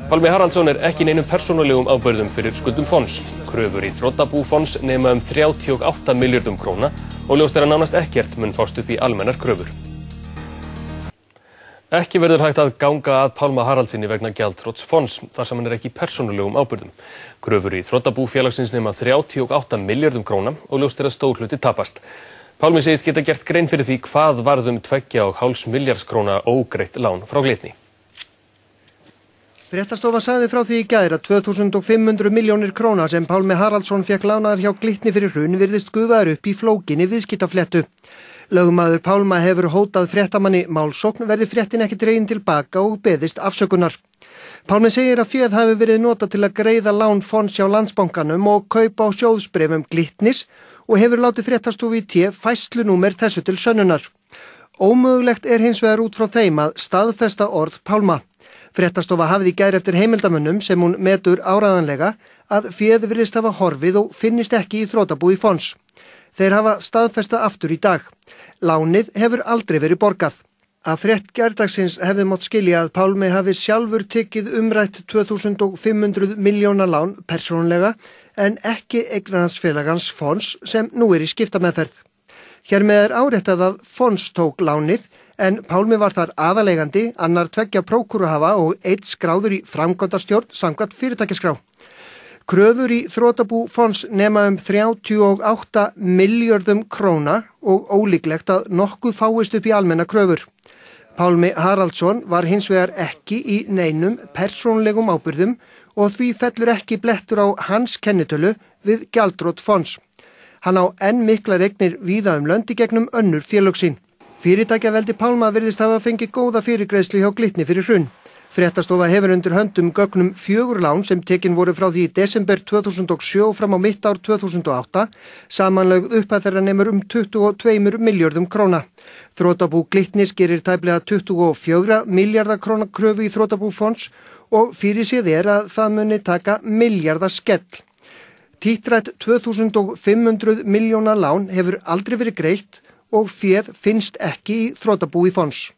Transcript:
Pálmi Haraldsson ekki neinum persónulegum ábyrgðum fyrir skuldum Fonds. Kröfur í þrotabú Fonds nema 38 milljörðum króna og ljóst að nánast ekkert mun fást upp í almennar kröfur. Ekki verður hægt að ganga að Pálma Haraldsssyni vegna gjaldþrots Fonds þar sem hann ekki persónulegum ábyrgðum. Kröfur í þrotabú félagsins nema 38 milljörðum króna og ljóst að stór hluti tapast. Pálmi segist geta gert grein fyrir því hvað varð 2,5 milljarðs króna ógreitt lán frá Glitni. Fréttastofa sagði frá því í gær að 2500 milljónir króna sem Pálmi Haraldsson fékk lánaðar hjá Glitni fyrir hrun virðist gufaðar upp í flókinni viðskiptafléttu. Lögmaður Pálma hefur hótað fréttamanni málsókn verði fréttin ekki dregin til baka og beðist afsökunar. Pálmi segir að féð hafi verið notað til að greiða lán Fonds hjá Landsbankanum og kaupa á sjóðsbréfum Glitnis og hefur látið fréttastofu í té færslunúmer þessu til sönnunar. Ómögulegt hins vegar út frá þeim að staðfesta orð Pálma. Fréttastofa hafði í gær eftir heimildamönnum sem hún metur áræðanlega að féð virðist hafa horfið og finnist ekki í þrotabúi Fonds. Þeir hafa staðfesta aftur í dag. Lánið hefur aldrei verið borgað. Af frétt gærdagsins hefði mátt skilja að Pálmi hafi sjálfur tekið umrætt 2500 milljóna lán persónulega en ekki eignarhaldsfélagans Fonds sem nú í skiptameðferð. Hér með áréttað að Fonds tók lánið en Pálmi var þar aðaleigandi, annar 2 prókúruhafa og 1 skráður í framkvæmdastjórn samkvæmt fyrirtækjaskrá. Kröfur í þrotabú Fonds nema 38 milljörðum króna og ólíklegt að nokkuð fáist upp í almenna kröfur. Pálmi Haraldsson var hins vegar ekki í neinum persónulegum ábyrgðum og því fellur ekki blettur á hans kennitölu við gjaldþrot Fonds. Hann á enn miklar eignir víða lönd í gegnum önnur félög sín. Fyrirtækjaveldi Pálma virðist hafa fengið góða fyrirgreiðslu hjá Glitni fyrir hrun. Fréttastofa hefur undir höndum gögnum 4 lán sem tekin voru frá því í desember 2007 fram á mitt ár 2008. Samanlögð upphæð þeirra nemur 22 milljörðum króna. Þrotabú Glitnis gerir tæplega 24 milljarða króna kröfu í þrotabú Fonds og fyrir séð að það muni taka milljarða skell. Títtrætt 2500 milljóna lán hefur aldrei verið greitt og féð finnst ekki í þrotabúi Fonds.